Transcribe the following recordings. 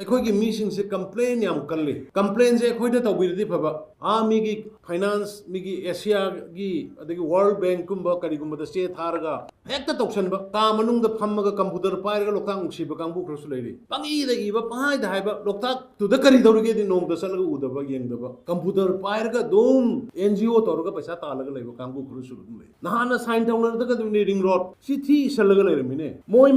ꯑꯩꯈꯣꯏꯒꯤ ꯃꯤꯁꯤꯡꯁꯦ ꯀꯝꯄ꯭ꯂꯦꯟ ꯌꯥꯝ ꯀꯜꯂꯤ ꯀꯝꯄ꯭ꯂꯦꯟꯁꯦ ꯑꯩꯈꯣꯏꯗ ꯇꯧꯕꯤꯔꯗꯤ ꯐꯕ ꯃꯤꯒꯤ ꯐꯥꯏꯅꯥꯟꯁ ꯃꯤꯒꯤ ꯑꯦꯁꯤꯌꯥꯒꯤ ꯑꯗꯒꯤ ꯋꯥꯔꯜ ꯕꯦꯡꯀꯨꯝꯕ ꯀꯔꯤꯒꯨꯝꯕꯗ ꯆꯦ ꯊꯥꯔꯒ ꯍꯦꯛꯇ ꯇꯧꯁꯟꯕ ꯀꯥ ꯃꯅꯨꯡꯗ ꯐꯝꯃꯒ ꯀꯝꯄ꯭ꯌꯨꯇꯔ ꯄꯥꯏꯔꯒ ꯂꯣꯛꯇꯥꯛ ꯅꯨꯡꯁꯤꯕ ꯀꯥꯡꯕꯨ ꯈꯔꯁꯨ ꯂꯩꯔꯤ ꯄꯪꯏꯗ ꯏꯕ ꯄꯪꯍꯥꯏꯗ ꯍꯥꯏꯕ ꯂꯣꯛꯇꯥꯛꯇꯨꯗ ꯀꯔꯤ ꯇꯧꯔꯤꯒꯦꯗꯤ ꯅꯣꯡꯃꯗ ꯆꯠꯂꯒ ꯎꯗꯕ ꯌꯦꯡꯗꯕ ꯀꯝꯄ꯭ꯌꯨꯇꯔ ꯄꯥꯏꯔꯒ ꯑꯗꯨꯝ NGO ꯇꯧꯔꯒ ꯄꯩꯁꯥ ꯇꯥꯜꯂꯒ ꯂꯩꯕ ꯀꯥꯡꯕꯨ ꯈꯔꯁꯨ ꯑꯗꯨꯝ ꯂꯩ ꯅꯍꯥꯟꯅ ꯁꯥꯏꯟ ꯇꯧꯅꯔꯗꯒꯗꯕꯅꯤ ꯔꯤꯡ ꯔꯣꯗ ꯁꯤ ꯊꯤ ꯏꯁꯜꯂꯒ ꯂꯩꯔꯝꯃꯤꯅꯦ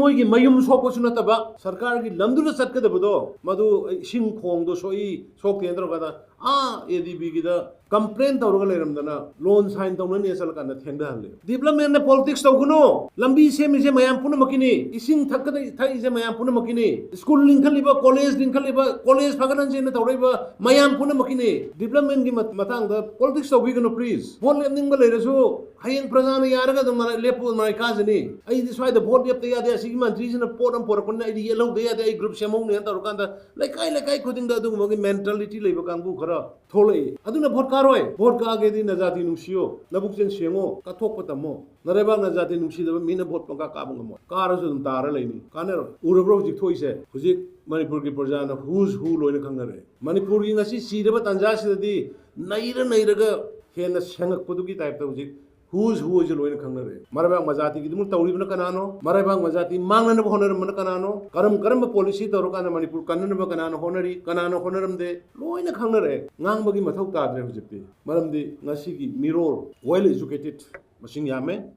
ꯃꯣꯏꯒꯤ ꯃꯌꯨꯝ ꯁꯣꯛꯄꯁꯨ ꯅꯠꯇꯕ ꯁꯔꯀꯥꯔꯒꯤ ꯂꯝꯗꯨꯗ ꯆꯠꯀꯗꯕꯗꯣ ꯃꯗꯨ ꯏꯁꯤꯡ ꯈꯣꯡꯗꯣ ꯁꯣꯛꯏ ꯁꯣꯛꯇꯦꯅ ꯇꯧꯔꯀꯥꯟꯗ ADBꯒꯤꯗ ꯀꯝꯄ꯭ꯂꯦꯟ ꯇꯧꯔꯒ ꯂꯩꯔꯝꯗꯅ ꯂꯣꯟ ꯁꯥꯏꯟ ꯇꯧꯅꯅꯤ ꯆꯠꯂꯀꯥꯟꯗ ꯊꯦꯡꯊꯍꯜꯂꯦ ꯗꯤꯕ꯭ꯂꯞꯃꯦꯟꯗ ꯄꯣꯂꯤꯇꯤꯛꯁ ꯇꯧꯒꯅꯨ ꯂꯝꯕꯤ ꯁꯦꯝꯃꯤꯁꯦ ꯃꯌꯥꯝ ꯄꯨꯝꯅꯃꯛꯀꯤꯅꯤ ꯏꯁꯤꯡ ꯊꯛꯏꯁꯦ ꯃꯌꯥꯝ ꯄꯨꯝꯅꯃꯛꯀꯤꯅꯤ ꯁ꯭ꯀꯨꯜ ꯂꯤꯡꯈꯠꯂꯤꯕ ꯀꯣꯂꯦꯖ ꯂꯤꯡꯈꯠꯂꯤꯕ ꯀꯣꯂꯦꯖ ꯐꯒꯠꯍꯟꯁꯦꯅ ꯇꯧꯔꯛꯏꯕ ꯃꯌꯥꯝ ꯄꯨꯝꯅꯃꯛꯀꯤꯅꯤ ꯗꯤꯕ꯭ꯂꯞꯃꯦꯟꯒꯤ ꯃꯇꯥꯡꯗ ꯄꯣꯂꯤꯇꯤꯛꯁ ꯇꯧꯕꯤꯒꯅꯨ ꯄ꯭ꯂꯤꯖ ꯚꯣꯠ ꯂꯦꯞꯅꯤꯡꯕ ꯂꯩꯔꯁꯨ ꯍꯌꯦꯡ ꯄ꯭ꯔꯖꯥꯅ ꯌꯥꯔꯒ ꯑꯗꯨꯝ ꯂꯦꯞꯄꯨ ꯃꯔꯥꯏ ꯀꯥꯖꯅꯤ ꯑꯩꯗꯤ ꯁ꯭ꯋꯥꯏꯗ ꯚꯣꯠ ꯂꯦꯞꯇ ꯌꯥꯗꯦ ꯑꯁꯤꯒꯤ ꯃꯟꯇ꯭ꯔꯤꯁꯤꯅ ꯄꯣꯠ ꯑꯃ ꯄꯣꯔꯛꯄꯅꯤꯅ ꯑꯩꯗꯤ ꯌꯦꯜꯍꯧꯗ ꯌꯥꯗꯦ ꯑꯩ ꯒ꯭ꯔꯨꯞ ꯁꯦꯝꯍꯧꯅꯦꯅ ꯇꯧꯔꯀꯥꯟꯗ ꯂꯩꯀꯥꯏ ꯈꯨꯗꯤꯡꯗ ꯑꯗꯨꯒꯨꯝꯕꯒꯤ ꯃꯦꯟꯇꯥꯂꯤꯇꯤ ꯂꯩꯕ ꯀꯥꯡꯕꯨ ꯈꯔ ꯊꯣꯛꯂꯛꯏ ꯑꯗꯨꯅ ꯚꯣꯠ ꯀꯥꯔꯣꯏ ꯚꯣꯠ ꯀꯥꯒꯦꯗꯤ ꯅꯖꯥꯇꯤ ꯅꯨꯡꯁꯤꯌꯣ ꯅꯕꯨꯛꯆꯦꯜ ꯁꯦꯡꯉꯣ ꯀꯠꯊꯣꯛꯄ ꯇꯝꯃꯣ ꯅꯔꯩꯕꯥꯛ ꯅꯖꯥꯇꯤ ꯅꯨꯡꯁꯤꯗꯕ ꯃꯤꯅ ꯚꯣꯠ ꯄꯪꯀꯥ ꯀꯥꯕ ꯉꯝꯃꯣꯏ ꯀꯥꯔꯁꯨ ꯑꯗꯨꯝ ꯇꯥꯔ ꯂꯩꯅꯤ ꯀꯥꯟꯅꯔꯣꯏ ꯎꯔꯕ꯭ꯔꯣ ꯍꯧꯖꯤꯛ ꯊꯣꯛꯏꯁꯦ ꯍꯧꯖꯤꯛ ꯃꯅꯤꯄꯨꯔꯒꯤ ꯄ꯭ꯔꯖꯥꯅ ꯍꯨ ꯂꯣꯏꯅ ꯈꯪꯅꯔꯦ ꯃꯅꯤꯄꯨꯔꯒꯤ ꯉꯁꯤ ꯁꯤꯔꯕ ꯇꯥꯟꯖꯥꯁꯤꯗꯗꯤ ꯅꯩꯔꯒ ꯍꯦꯟꯅ ꯁꯦꯡꯉꯛꯄꯗꯨꯒꯤ ꯇꯥꯏꯞꯇ ꯍꯧꯖꯤꯛ ꯍꯨꯏꯁꯦ ꯂꯣꯏꯅ ꯈꯪꯅꯔꯦ ꯃꯔꯩꯕꯥꯛ ꯃꯖꯥꯇꯤꯒꯤꯗꯃꯛ ꯇꯧꯔꯤꯕꯅ ꯀꯅꯥꯅꯣ ꯃꯔꯩꯕꯥꯛ ꯃꯖꯥꯇꯤ ꯃꯥꯡꯅꯅꯕ ꯍꯣꯠꯅꯔꯝꯕꯅ ꯀꯅꯥꯅꯣ ꯀꯔꯝꯕ ꯄꯣꯂꯤꯁꯤ ꯇꯧꯔꯀꯥꯟꯗ ꯃꯅꯤꯄꯨꯔ ꯀꯟꯅꯅꯕ ꯀꯅꯥꯅ ꯍꯣꯠꯅꯔꯤ ꯀꯅꯥꯅ ꯍꯣꯠꯅꯔꯝꯗꯦ ꯂꯣꯏꯅ ꯈꯪꯅꯔꯦ ꯉꯥꯡꯕꯒꯤ ꯃꯊꯧ ꯇꯥꯗ꯭ꯔꯦ ꯍꯧꯖꯤꯛꯇꯤ ꯃꯔꯝꯗꯤ ꯉꯁꯤꯒꯤ ꯃꯤꯔꯣꯜ ꯋꯦꯜ ꯏꯖꯨꯀꯦꯇꯦꯗ ꯃꯁꯤꯡ ꯌꯥꯝꯃꯦ